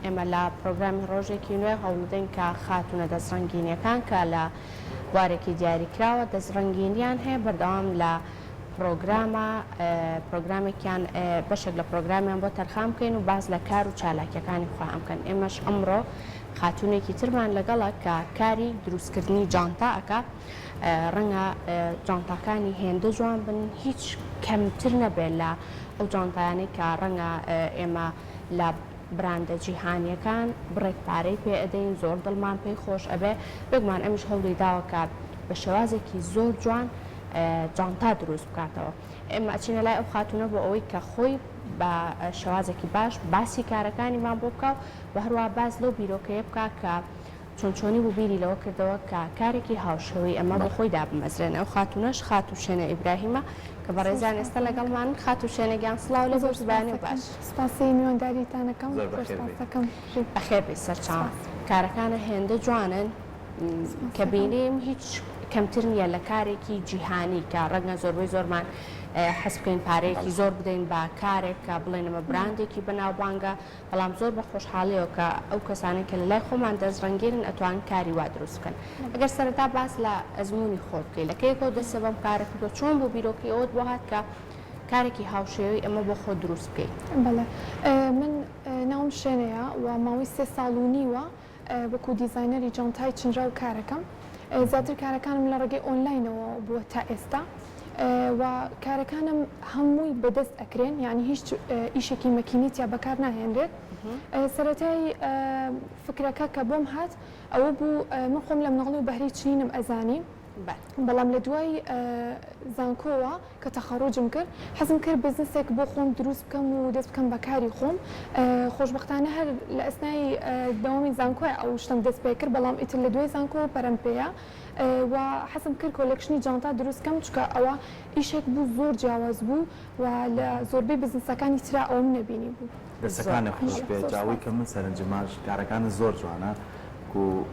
ئێمە لە پرۆگرامی ڕۆژێکی نوێ هەوڵدەین کە خاتونە دەستڕەنگینیەکان کە لە بوارێکی دیاریکراوە دەستڕەنگینیان هەیە بەردەوام لە پرۆگرامێکیان بەشێک لە پرۆگرامیان بۆ تەرخام بکەین و باز لە کار و چالاکیەکانی خۆیان بکەن. ئێمەش ئەمڕۆ خاتونێکی ترمان لەگەڵە کە کاری دروستکردنی جانتا ئەکا ڕەنگە جانتاکانی هێندە جوان بن هیچ کەمتر نەبێت لە ئەو جانتایانەی کە ڕەنگە ئێمە لە براندە جیهانیەکان بڕێک پارەی پێ ئەدەین زۆر دڵمان پێی خۆش ئەبێ بگومان ئەمیش هەوڵی داوەکە بە شێوازێکی زۆر جوان جانتا دروست بکاتەوە. ئێمە ئەچینە لای ئەو خاتونە بۆ ئەوەی کە خۆی بە شێوازێکی باش باسی کارەکانیمان بۆ بکە و هەروە باز لەو بیرۆکەیە بکە کە چۆنچۆنی بوو بیری لەوە کردەوە کە کارێکی هاوشەوەی ئەمە بۆ خۆی دابمەزرێن. ئەو خاتونەش خات و شێنێ ئیبراهیمە کە بەڕێزان ئێستا لەگەڵمان خات و شێنێگیان سڵاو لە زۆر زبانی و باش. سپاسی میوانداریتانەکەم بەخێربێن سەرچاو. کارەکانە هێندە جوانن کە بینیم هیچ کەمتر نییە لە کارێکی جیهانی کە ڕەنگە زۆربەی زۆرمان حەز بکەین پارەیەکی زۆر بدەین بە کارێک کە بڵێن ئەمە براندێکی بەناوبانگە بەڵام زۆر بە خۆشحاڵیەوە کە ئەو کەسانێک کە لە لای خۆمان دەستڕەنگیرن ئەتوان کاری وا دروست بکەن. ئەگەر سەرەتا باس لە ئەزمموی خۆ بکەیت لەکەیەکەوە دەستە بەم کارە کردو چۆن بۆ بیرۆکەی ئەوت بۆ هات کە کارێکی هاوشێوەی ئەمە بۆ خۆ دروست بکەیت. بەڵێ من ناوم شێنەیە و ماوەی 3 ساڵ و نیوە وەکو دیزاینەری جانتای چنجا و کارەکەم. زیاتر کارەکانم لە ڕێگەی ئۆنلاینەوە بووە تا ئێستا و کارەکانم هەمووی بەدەست ئەکرێن یعنی هیچ ئیشێکی مەکینیتیا بەکار ناهێنرێت. سەرەتای فکرەکە کە بۆم هات ئەوە بوو من خۆم لە مناڵی و بەهرەی چنینم ئەزانی بەڵام لە دوای زانکۆوە کە تەخەڕوجم کرد حەزم کرد بزنسێک بۆ خۆم دروست بکەم و دەست بکەم بەکاری خۆم. خۆشبەختانە هەر لە ئەسنای دەوامی زانکۆی ئەو شتم دەست پێ کرد بەڵام ئیتر لە دوای زانکۆ پەرەم پێیە و حەزم کرد کۆلێکشنی جانتا دروست بکەم چونکە ئەوە ئیشێک بوو زۆر جیاواز بوو و لە زۆربەی بزنسەکانی ترا ئەوم نەبینی بوو. دەستەکانە خۆش بێ جاوی کە من سەرنجماش کارەکانە زۆر جوانە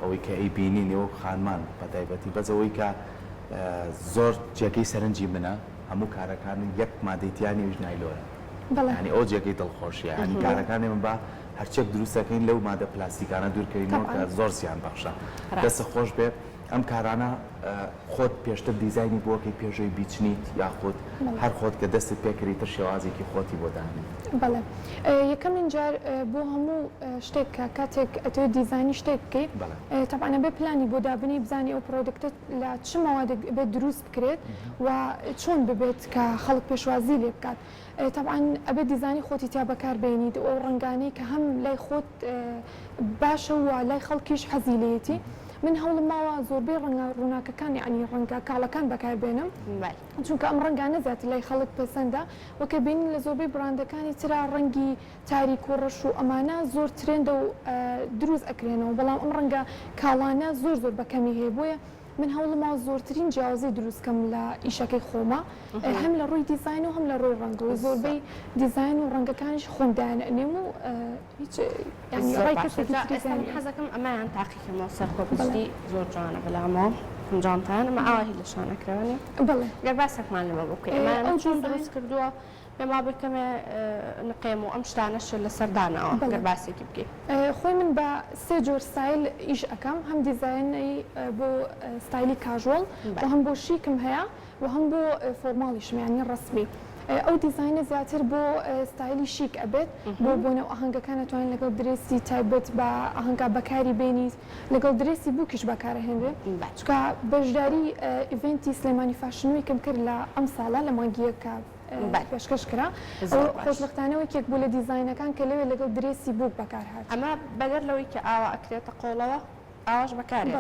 ئەوەی کە ئەیبینین ئەوە خانمان بەتایبەتی بەزەوەی کە زۆر جێگەی سەرنجی منە هەموو کارەکانی یەک مادەیتیانی ژنایلۆرە ینی ئەو جێگەی دڵخۆشیە ینی کارەکانی من بە هەرچێک دروستەکەین لەو مادە پلاستیکانە دوورکەینەوە کە زۆر زیان بەخشە. دەستە خۆش بێ ئەم کارانە خۆت پێشتر دیزایانی بۆکەی پێشەوەی بیچنیت یاخود هەر خۆت کە دەستت پێکردیتر شێوازێکی خۆتی بۆ دانی. بەڵێ یەکەمین جار بۆ هەموو شتێک کە کاتێک ئەتوێت دیزایانی شتێک بکەیت تەبعانە بێ پلانی بۆ دابنی بزانی ئەو پرۆدەکتت لە چ مەوادێک بێت دروست بکرێت و چۆن ببێت کە خەڵک پێشوازی لێ بکات. طبعا ئەبێت دیزانی خۆتی تا بەکاربێنیت ئەو ڕنگانەی کە هەم لای خۆت باشە و لای خەڵکیش حەزی لێتی. من هەوڵم ماوە زۆربەی ڕووناکەکان یعنی ڕەنگە کاڵەکان بەکاربێنم چونکە ئەم ڕەنگانە زیاتر لای خەڵک پەسەندە وەکە بینین لە زۆربەی براندەکانی ترا ڕەنگی تاریک و ڕەش و ئەمانە زۆر ترێندە و دروست ئەکرێنەوە بەڵام ئەم ڕەنگە کاڵانە زۆر بەکەمی هەیە بۆیە من هەوڵما زۆرترین جیاوازی دروستکەم لە ئیشەکەی خۆمە هەم لە ڕووی دیزاین و هەم لە ڕۆی ڕەنگ و زۆربەی دیزاین و ڕەنگەکانیش خۆمدانێنێم و هیچ حەزەکەم ئەمایان تاقیکەمەوە سەر خۆپشتی زۆر جوانە بەلامەوە جانتان ئەمە ئاوا هی لە شانەکراوێنێ بڵێ گەر باسێکمان لەمە بکەین ئەمە چۆن دروست کردووە پێما بکەمێ نقێم و ئەم شتانەش لە سەردانەوە گەر باسێکی بکەیت. خۆی من بە 3 جۆر ستایل ئیش ئەەکەم هەم دیزاینی بۆ ستایلی کاژۆڵ و هەم بۆ شیکم هەیە و هەم بۆ فۆرماڵیشم یعنی ڕسمی. ئەو دیزاینە زیاتر بۆ ستایلی شیک ئەبێت بۆ بۆنە ئاهەنگەکان ئەتوانین لەگەڵ درێسی تایبەت بە ئاهەنگا بەکاری بێنیت لەگەڵ درێسی بووکیش بەکارەهێنرێت چونکە بەشداری ئیڤنتی سلێمانی فاشنوی کەم کرد لە ئەم ساڵە لە مانگیەکە پێشکەش کرا خۆشبەختانەوەی کێک بوو لە دیزاینەکان کە لەوێ لەگەڵ درێسی بووک بەکارهات. ئەمە بەگەر لەوەی کە ئاوا ئەکرێتە قۆڵەوە ئاواش بەکارێت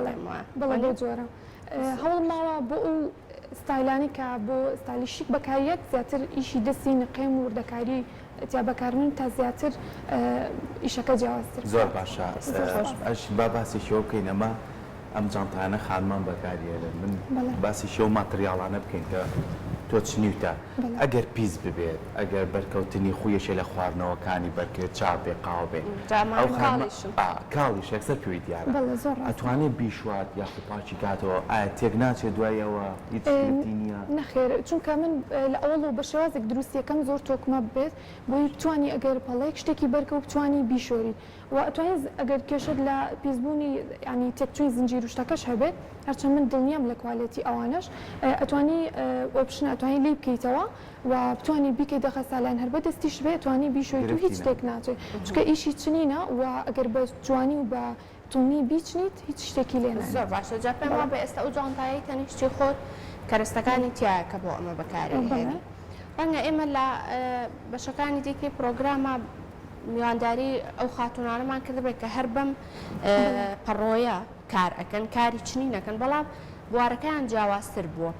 بەڵێ بۆ جۆرە هەوڵ ماوە بۆ ئەو ستایلانی کە بۆ ستایلی شیک بەکاریەک زیاتر ئیشی دەستی نقێم و وردەکاری تیا بەکارمن تا زیاتر ئیشەکە جیاوازتر. زۆر باشە ئەش با باسی شەوە بکەین ئەمە ئەم جانتانە خانمان بەکارێنن من باسی شەو ماتریاڵانە بکەین کە تۆ چنیوتە ئەگەر پیس ببێت ئەگەر بەرکەوتنی خویەشە لە خواردنەوەکانی بەرکرد چاپێ قاو بێ کاڵیش یەکسەر پێوی دیارە ئەتوانێت بیشوات یاخود پاچی کاتەوە ئایا تێک ناچێت دوایەوە هیچ گرفتی نییە نەخێر چونکە من لە ئەوڵ بە شێوازێک دروستیەکەم زۆر تۆکمە بێت بۆی بتوانی ئەگەر پەڵەیەک شتێکی بەرکە و بتوانی بیشۆری و ئەتوانێت ئەگەر کێشت لە پیسبوونی ینی تێکچووی زنجیر شتەکەش هەبێت هەرچەند من دڵنیام لە کوالێتی ئەوانش ئەتوانی ئۆپشن ئەتوانی لی بکەیتەوە و بتوانی بیکەی دەخە ساڵیان هەر بەدەستیش بێت توانی بیشۆیت و هیچ شتێک ناچێت چکە ئیشی چنینە و ئەگەر بە جوانی و بە تومی بیچنیت هیچ شتێکی لێ زۆر باشە جا پێما بە ئێستا ئەو جانتایی تەنیشتی خۆت کەرەستەکانی تایە کە بۆ ئەمە بەکاری هێنی ڕەنگە ئێمە لە بەشەکانی دیکەی پرۆگرامە میوانداری ئەو خاتونانەمان کردبێت کە هەر بەم پەڕۆیە کار ئەەکەن کاری چنینەکەن بەڵام بوارەکەیان جیاوازتر بووە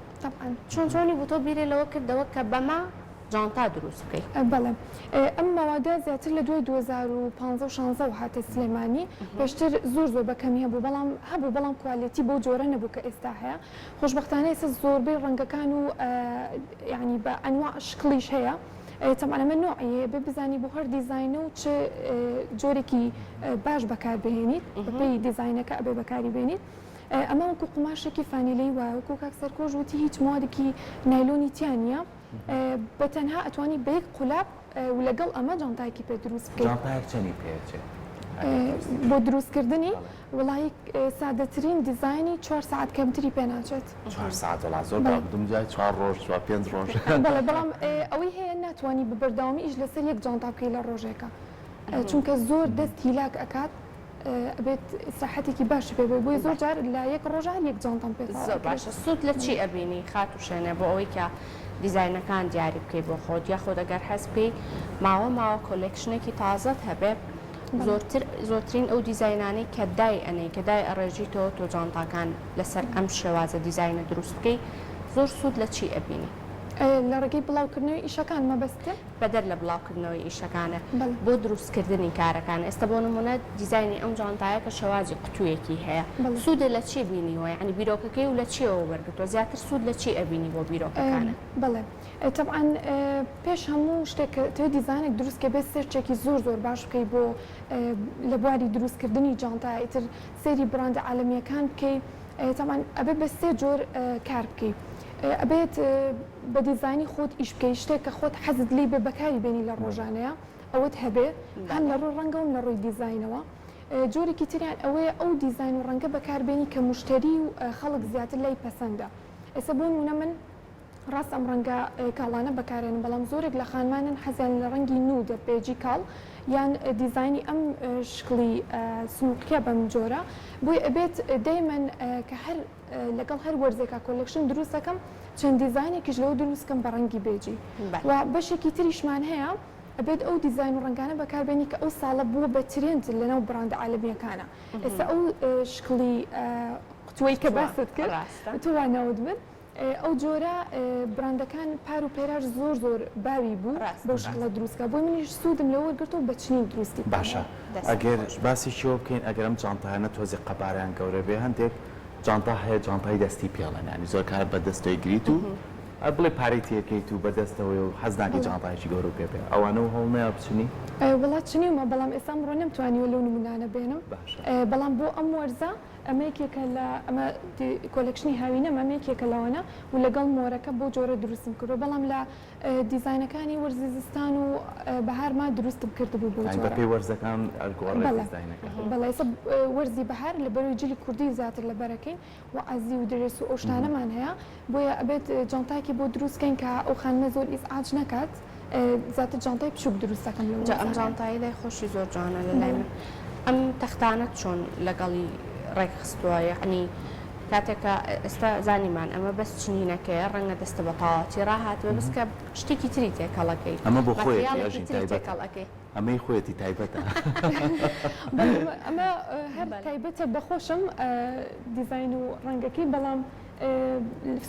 چۆنی بۆ تۆ بیرێ لەوە کردەوە کە بەمە جانتا دروست بکەیت بەڵێ ئەم مەوادە زیاتر لە دوای 2015 هاتە سلێمانی پێشتر زۆر بەکەمی هەبوو بەڵام بەڵام کوالێتی بۆ جۆرە نەبوو کە ئێستا هەیە خۆشبەختانە ئێستا زۆربەی ڕەنگەکان و ینی بە ئەنواع شکلیش هەیە طبعا ئەمە نوعیە بێ بزانی بۆ هەر دیزاینە و چ جۆرێکی باش بەکار بهێنیت بەپێی دیزاینەکە ئەبێ بەکاری بێنیت ئەمە وەکو قماشێکی فانیلەی وایە وەکو کاکسەر کۆژ وتی هیچ موادێکی نایلۆنی تیان نییە بە تەنها ئەتوانی بە یەک قولاب و لەگەڵ ئەمە جانتایکی پێ دروست بکەیت جانتایەکچەنی پێچێت بۆ دروستکردنی وڵی سادەترین دیزایانی 4 ساعت کەمتری پێ ناچێت 4 ساعت وڵا زۆر دومجای 4 ڕۆژ 5 ڕۆژ بەڵام ئەوەی هەیە ناتوانانی بە بەرداوامی ئیش لەسەر یەک جانتا بکەی لە ڕۆژێکە چونکە زۆر دەست هیلاک ئەکات ئەبێت ساحەتێکی باش پێ بۆی زۆر جار لە یەک ڕۆژان یەک جانتان پێ زۆر باشە سوود لە چی ئەبینی خات و شوێنێ بۆ ئەوەی کە دیزاینەکان دیاری بکەیت بۆ خۆت یاخۆ دەگەر هەست بکەی ماوە کۆلێکشنێکی تازەت هەبێت زۆرترین ئەو دیزاینانەی کە دای ئەنەی کە دای ئەڕێژیتەوە تۆ جانتاکان لەسەر ئەم شێوازە دیزاینە دروست بکەی زۆر سوود لە چی ئەبینی لە ڕێگەی بڵاوکردنەوەی ئیشەکان مەبەستە بەدەر لە بڵاوکردنەوەی ئیشەکانە بۆ دروستکردنی کارەکان ئێستا بۆ نمونە دیزاینی ئەم جانتایە کە شەوازی قوتوویەکی هەیە سوودە لە چی بینیوە ینی بیرۆکەکەی و لە چیەوە وەرگتووە زیاتر سوود لە چی ئەبینی بۆ بیرۆکەکانە بڵێ طبعا پێش هەموو شتێک تۆ دیزانێک دروستکە بێت سێرچێکی زۆر باش بکەی بۆ لە بواری دروستکردنی جانتای ئیتر سێری براندە عالەمیەکان بکەی طبعا ئەبێ بە سێ جۆر کار بکەی ئەبێت بە دیزانی خۆت ئیش بکەی شتێک کە خۆت حەزت لی بێ بەکاری بێنی لە ڕۆژانەیە ئەوەت هەبێ هەم لە ڕووی ڕەنگە و لە ڕووی دیزاینەوە جۆرێکی تریان ئەوەیە ئەو دیزاین و ڕەنگە بەکاربێنی کە مشتری و خەڵک زیاتر لای پەسەندە ئێستا بۆ نمونە من ڕاست ئەم ڕەنگە کاڵانە بەکارێنم بەڵام زۆرێک لە خانمانن حەزیان لە ڕەنگی نودە پێجی کاڵ یان دیزایانی ئەم شکلی سنووقیە بەم جۆرە بۆی ئەبێت دەیمەن کە هەر لەگەڵ هەر وەرزێکا کۆلێکشن دروست دەکەم چەند دیزایانێکیش لەوە دروستکەم بە ڕەنگی بێجی و بەشێکی تریشمان هەیە ئەبێت ئەو دیزاین و ڕەنگانە بەکاربێنی کە ئەو ساڵە بووە بە ترێنت لەناو براندە عالەمیەکانە ئێستا ئەو شکلی قوتووەی کە باست کرد تو وانەوت بن ئەو جۆرە براندەکان پار و پێراش زۆر باوی بوو بۆ شکڵە دروستکە بۆی منیش سوودم لەوە گرتو بە چنین دروستی باشە ئەگەر باسی شیوە بکەین ئەگەر ئەم جانتاهانە تۆزی قەباریان گەورە بێ هەندێک جانتا هەیە جانتای دەستی پێڵەن ینی زۆر کار بە دەستەوەی گریت و بڵێ پارەی تێکەیت و بەدەستەوەی و حەز ناکەی جانتایەکی گەورە پێ بێ ئەوانە و هەوڵ نەیە بچنی وڵات چنیومە بەڵام ئێستا ڕۆ نەمتوانیوە لەو نمونانە بێنم بەڵام بۆ ئەم وەرزە ئەمەیەکێکە لە ئەمە کۆلێکشنی هاوینەم ئەمەیەکێکە لەوەنە و لەگەڵ مۆرەکە بۆ جۆرە دروستم کردو بەڵام لە دیزاینەکانی وەرزی زستان و بەهارما دروستم کردبوو بۆ بەپێی وەرزەکان بەڵێ وەرزی بەهار لە بەروی جلی کوردی زیاتر لە بەرەکەین و ئازی و درێس و ئۆشتانەمان هەیە بۆیە ئەبێت جانتایکی بۆ دروستکەین کە ئەو خانمە زۆر ئیزعاج نەکات زیاتر جانتای بچووک دروست دەکەم ئەم جانتایی لای خۆشی زۆر جوانە لەلای من ئەم تەختانت چۆن لەگەڵی ڕێکخستووە یعنی کاتێکە ئێستا زانیمان ئەمە بەس چنینەکەی ڕەنگە دەستە بە تاواتی ڕاهاتوە بەس کە شتێکی تری تێکەڵەکەی ئەمە بۆ خۆیەتی تایبەت ئەمەی خۆیەتی تایبەتە ئەمە هەر تایبەتە بەخۆشم دیزاین و ڕەنگەکەی بەڵام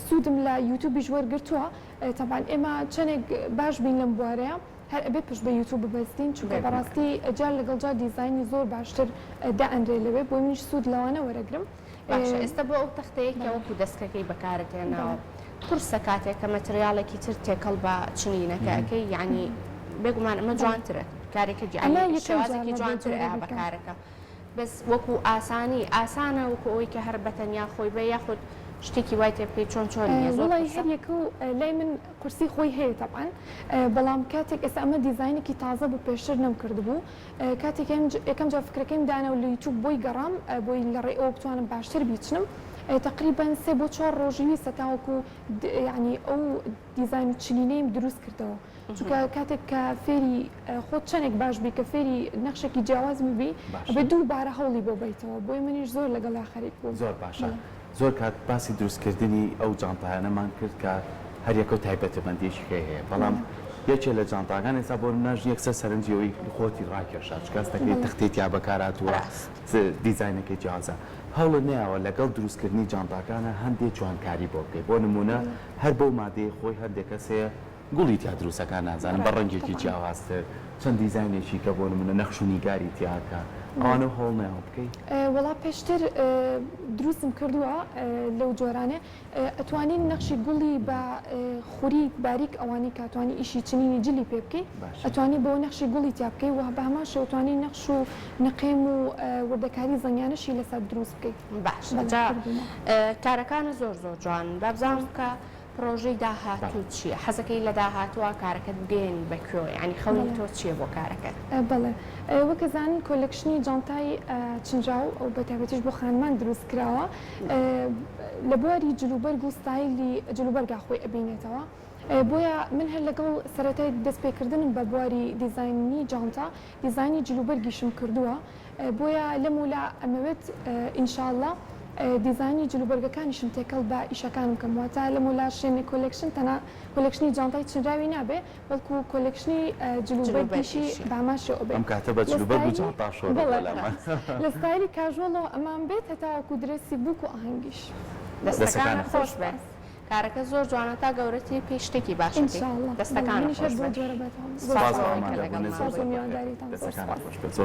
سوودم لە یوتوبیش وەرگرتووە تەبان ئێمە چەندێک باش بین لەم بوارەیە هەر ئەبێ پشت بە یوتوب ببەستین چونکە بەڕاستی جار لەگەڵ جار دیزایانی زۆر باشتر دائەندرێ لەوێ بۆ منیش سوود لەوانە وەرەگرم باشە ئێستا بۆ ئەو تەختەیە کە وەکو دەستکەکەی بەکارەتێنەوە قورسە کاتێک کە مەتریالێکی تر تێکەڵ بە چنینەکەکەی یعنی بێگومان ئەمە جوانترە کارێکە شێوازێکی جوانتر بەکارەکە بەس وەکو ئاسانە وەکو ئەوەی کە هەر بەتەنیا خۆی بە یاخود شتێکی وای تێ پێی چۆن وڵی هەریەکە و لای من کورسی خۆی هەیە تەبعاً بەڵام کاتێک ئێستا ئەمە دیزاینێکی تازە بوو پێشتر نەمکردبوو کاتێک یەکەم جا فکرەکەیم دانا و لە یوتوب بۆی گەڕام بۆی لە ڕێئەوە بتوانم باشتر بیچنم تقریبا 3 بۆ 4 ڕۆژی سەتاوەکو ینی ئەو دیزاین و چنینەیم دروست کردەوە چونکە کاتێک کە فێری خۆت چەندێک باش بی کە فێری نەخشێکی جیاواز بی بە دووبارە هەوڵی بۆ بیتەوە بۆی منیش زۆر لەگەڵ خەریک بوو زۆر باشە زۆر کات باسی دروستکردنی ئەو جانتایانەمان کرد کە هەر یەکە و تایبەتمەندیشی هەیە بەڵام یەکێ لە جانتاکان ئێستا بۆ ناژ یەکسەر سەرنجیەوەی خۆتی ڕاکێشا چکاستەکەی تەختێت یا بەکاراتوە دیزاینەکەی جیازە هەوڵە نەیەوە لەگەڵ دروستکردنی جانتاکانە هەندێک جوانکاری بۆ بکەیت بۆ نمونە هەر بۆ مادەی خۆی هەندێک کەسەیە گوڵی تیا دروستەکان نازانم بە ڕەنگێکی جیاوازتر چەند دیزاینێکی کە بۆ نمونە نەخش و نیگاری تیاکە ئەوانە هەوڵ نەیەوە بکەیت وەڵا پێشتر دروستم کردووە لەو جۆرانێ ئەتوانین نەخشی گوڵی بە خوری باریک ئەوانی کاتوانی ئیشی چنینی جلی پێ بکەیت ئەتوانی بۆ نەخشی گوڵی تیا بکەیت و بە هەمان شێوتوانی نەخش و نەقێم و وردەکاری زەنگیانەشی لەسەر دروست بکەیت باش کارەکانە زۆر جوان بابزانم کە پرۆژەی داهاتوو چییە حەزەکەی لە داهاتوە کارەکەت بگەێنی بەکوێ ینی خەڵی تۆ چییە بۆ کارەکەت بەڵێ وەکەزان کۆلەکشنی جانتای چنجاو ئەو بەتابەتیش بۆ خانمان دروست کراوە لە بواری جلوبەرگ و ستایلی جلوبەرگا خۆی ئەبینێتەوە بۆیە من هەر لەگەڵ سەرەتای دەستپێکردنم بە بواری دیزاینی جانتا دیزاینی جلوبەرگیشم کردووە بۆیە لەم ولا ئەمەوێت ئینشاءالله دیزاینی جلوبەرگەکانیشم تێکەڵ بە ئیشەکانم کەم واتە لە مۆلا شێنێ کۆلێکشن تەنها کۆلێکشنی جانتای چنراوی نابێ بەڵکو کۆلێکشنی جلوبەرگیشی باماشەوە بێ ئەم کاتە بە جلوبەرگ و جانتا شۆڕ لە ستایلی کاژۆڵەوە ئەمان بێت هەتاوەکو درێسی بووک و ئاهەنگیش دەستەکان خۆش بێت کارەکە زۆر جوانە تا گەورەتی پێی شتێکی باش دەستەکان